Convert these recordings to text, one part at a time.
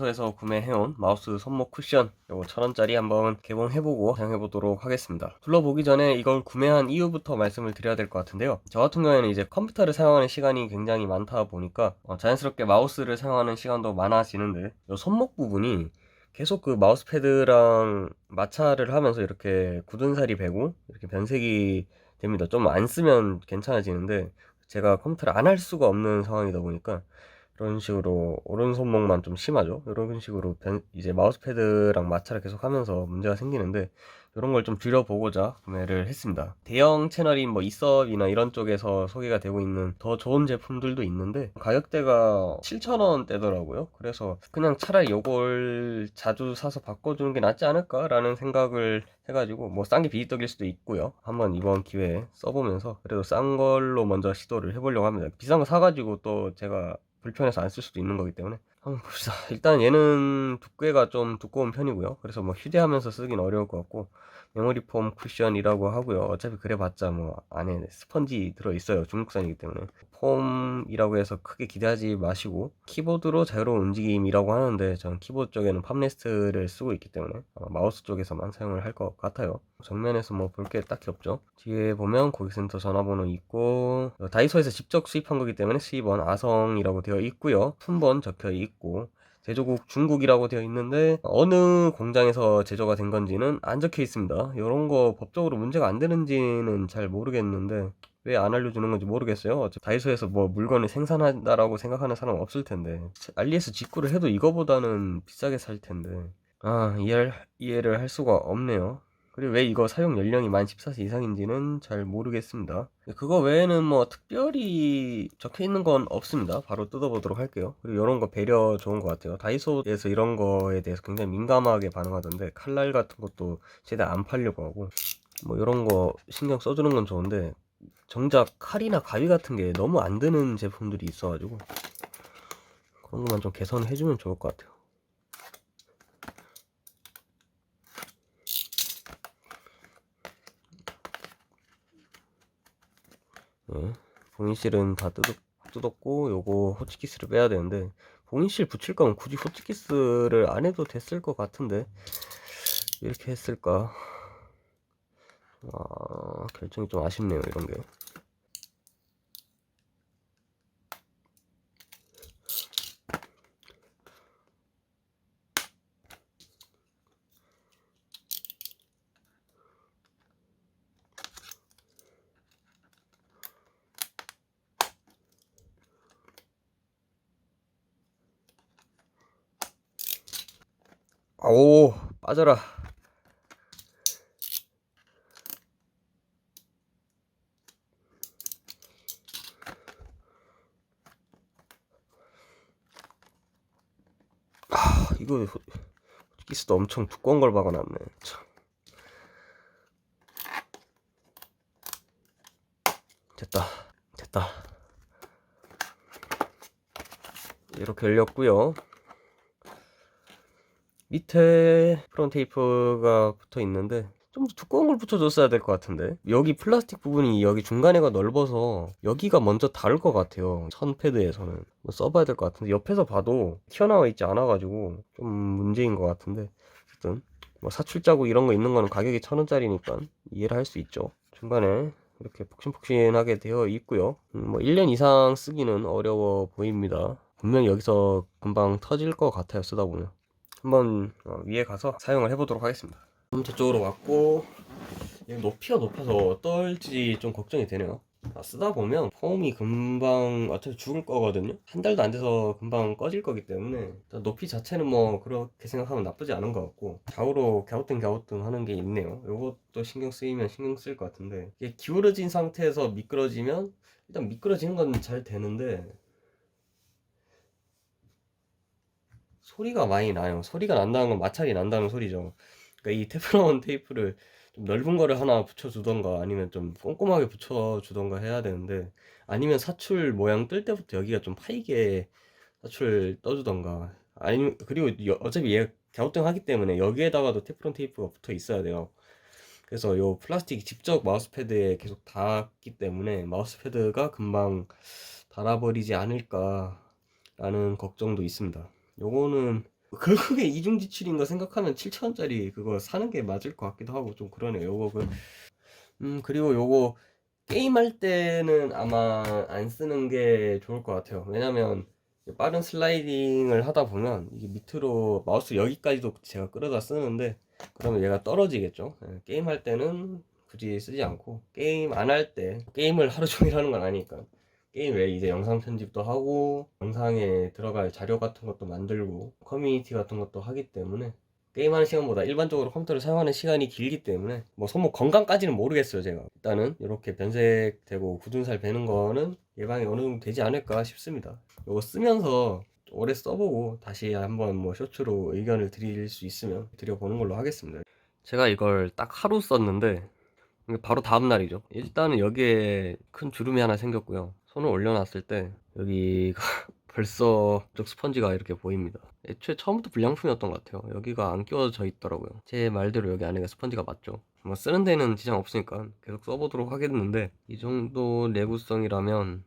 다이소에서 구매해온 마우스 손목 쿠션 요거 1000원짜리 한번 개봉해보고 사용해보도록 하겠습니다. 둘러보기 전에 이걸 구매한 이유부터 말씀을 드려야 될 것 같은데요. 저 같은 경우에는 이제 컴퓨터를 사용하는 시간이 굉장히 많다 보니까 자연스럽게 마우스를 사용하는 시간도 많아지는데 요 손목 부분이 계속 그 마우스패드랑 마찰을 하면서 이렇게 굳은 살이 배고 이렇게 변색이 됩니다. 좀 안 쓰면 괜찮아지는데 제가 컴퓨터를 안 할 수가 없는 상황이다 보니까 이런 식으로 오른손목만 좀 심하죠. 이런 식으로 이제 마우스패드랑 마찰을 계속 하면서 문제가 생기는데 이런 걸 좀 줄여보고자 구매를 했습니다. 대형 채널인 뭐 이섭이나 이런 쪽에서 소개가 되고 있는 더 좋은 제품들도 있는데 가격대가 7,000원대더라고요. 그래서 그냥 차라리 요걸 자주 사서 바꿔주는 게 낫지 않을까 라는 생각을 해가지고 뭐 싼 게 비지떡일 수도 있고요. 한번 이번 기회에 써보면서 그래도 싼 걸로 먼저 시도를 해보려고 합니다. 비싼 거 사가지고 또 제가 불편해서 안 쓸 수도 있는 거기 때문에 한번 봅시다. 일단 얘는 두께가 좀 두꺼운 편이고요. 그래서 뭐 휴대하면서 쓰긴 어려울 것 같고 메모리 폼 쿠션이라고 하고요. 어차피 그래봤자 뭐 안에 스펀지 들어있어요. 중국산이기 때문에 폼이라고 해서 크게 기대하지 마시고 키보드로 자유로운 움직임이라고 하는데 저는 키보드 쪽에는 팜레스트를 쓰고 있기 때문에 아마 마우스 쪽에서만 사용을 할 것 같아요. 정면에서 뭐 볼 게 딱히 없죠. 뒤에 보면 고객센터 전화번호 있고 다이소에서 직접 수입한 거기 때문에 수입원 아성이라고 되어 있고요. 품번 적혀 있고 제조국 중국이라고 되어 있는데 어느 공장에서 제조가 된 건지는 안 적혀 있습니다. 이런 거 법적으로 문제가 안 되는지는 잘 모르겠는데 왜 안 알려주는 건지 모르겠어요. 어차피 다이소에서 뭐 물건을 생산한다라고 생각하는 사람은 없을 텐데 알리에서 직구를 해도 이거보다는 비싸게 살 텐데 이해를 할 수가 없네요. 그리고 왜 이거 사용 연령이 만 14세 이상인지는 잘 모르겠습니다. 그거 외에는 뭐 특별히 적혀 있는 건 없습니다. 바로 뜯어보도록 할게요. 그리고 이런 거 배려 좋은 것 같아요. 다이소에서 이런 거에 대해서 굉장히 민감하게 반응하던데 칼날 같은 것도 최대한 안 팔려고 하고 뭐 이런 거 신경 써주는 건 좋은데 정작 칼이나 가위 같은 게 너무 안 드는 제품들이 있어가지고 그런 것만 좀 개선을 해주면 좋을 것 같아요. 네, 봉인실은 다 뜯었고 요거 호치키스를 빼야 되는데 봉인실 붙일 거면 굳이 호치키스를 안 해도 됐을 것 같은데 왜 이렇게 했을까? 결정이 좀 아쉽네요 이런 게. 아오 빠져라. 이거 호치키스도 엄청 두꺼운 걸 박아놨네. 참. 됐다. 이렇게 열렸고요. 밑에 프론 테이프가 붙어 있는데 좀 더 두꺼운 걸 붙여줬어야 될 것 같은데 여기 플라스틱 부분이 여기 중간에가 넓어서 여기가 먼저 닿을 것 같아요. 선 패드에서는 뭐 써봐야 될 것 같은데 옆에서 봐도 튀어나와 있지 않아 가지고 좀 문제인 것 같은데 어쨌든 뭐 사출 자국 이런 거 있는 거는 가격이 1000원짜리니까 이해를 할 수 있죠. 중간에 이렇게 폭신폭신하게 되어 있고요. 뭐 1년 이상 쓰기는 어려워 보입니다. 분명히 여기서 금방 터질 것 같아요 쓰다 보면. 한번 위에 가서 사용을 해보도록 하겠습니다. 저쪽으로 왔고 높이가 높아서 떨지 좀 걱정이 되네요. 쓰다 보면 폼이 금방 어차피 죽을 거거든요. 한 달도 안 돼서 금방 꺼질 거기 때문에 높이 자체는 뭐 그렇게 생각하면 나쁘지 않은 것 같고 좌우로 갸우뚱 하는 게 있네요. 이것도 신경 쓰이면 신경 쓸 것 같은데 이게 기울어진 상태에서 미끄러지면 일단 미끄러지는 건 잘 되는데 소리가 많이 나요. 소리가 난다는 건 마찰이 난다는 소리죠. 그러니까 이 테프론 테이프를 좀 넓은 거를 하나 붙여주던가 아니면 좀 꼼꼼하게 붙여주던가 해야 되는데 아니면 사출 모양 뜰 때부터 여기가 좀 파이게 사출 떠주던가 아니면 그리고 어차피 얘 갸우뚱하기 때문에 여기에다가도 테프론 테이프가 붙어 있어야 돼요. 그래서 요 플라스틱이 직접 마우스패드에 계속 닿기 때문에 마우스패드가 금방 닳아버리지 않을까 라는 걱정도 있습니다. 요거는 결국에 이중 지출인 거 생각하면 7,000원짜리 그거 사는 게 맞을 것 같기도 하고 좀 그러네요. 요거 그리고 요거 게임할 때는 아마 안 쓰는 게 좋을 것 같아요. 왜냐면 빠른 슬라이딩을 하다 보면 이게 밑으로 마우스 여기까지도 제가 끌어다 쓰는데 그러면 얘가 떨어지겠죠. 예, 게임할 때는 굳이 쓰지 않고 게임 안 할 때 게임을 하루 종일 하는 건 아니니까 게임 외에 이제 영상 편집도 하고 영상에 들어갈 자료 같은 것도 만들고 커뮤니티 같은 것도 하기 때문에 게임하는 시간보다 일반적으로 컴퓨터를 사용하는 시간이 길기 때문에 뭐 손목 건강까지는 모르겠어요. 제가 일단은 이렇게 변색되고 굳은 살 배는 거는 예방이 어느 정도 되지 않을까 싶습니다. 이거 쓰면서 오래 써보고 다시 한번 뭐 쇼츠로 의견을 드릴 수 있으면 드려보는 걸로 하겠습니다. 제가 이걸 딱 하루 썼는데 바로 다음 날이죠. 일단은 여기에 큰 주름이 하나 생겼고요. 손을 올려놨을 때 여기가 벌써 쪽 스펀지가 이렇게 보입니다. 애초에 처음부터 불량품이었던 것 같아요. 여기가 안 끼워져 있더라고요. 제 말대로 여기 안에가 스펀지가 맞죠. 뭐 쓰는 데는 지장 없으니까 계속 써보도록 하겠는데 이 정도 내구성이라면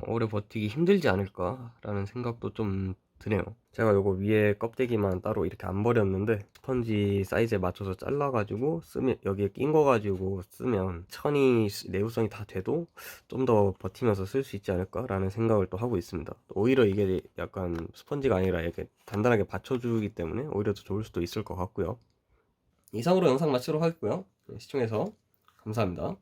오래 버티기 힘들지 않을까라는 생각도 좀 드네요. 제가 요거 위에 껍데기만 따로 이렇게 안 버렸는데 스펀지 사이즈에 맞춰서 잘라가지고 쓰면 여기에 낀 거 가지고 쓰면 천이 내구성이 다 돼도 좀 더 버티면서 쓸 수 있지 않을까 라는 생각을 또 하고 있습니다. 오히려 이게 약간 스펀지가 아니라 이렇게 단단하게 받쳐주기 때문에 오히려 더 좋을 수도 있을 것 같고요. 이상으로 영상 마치도록 하겠고요. 시청해서 감사합니다.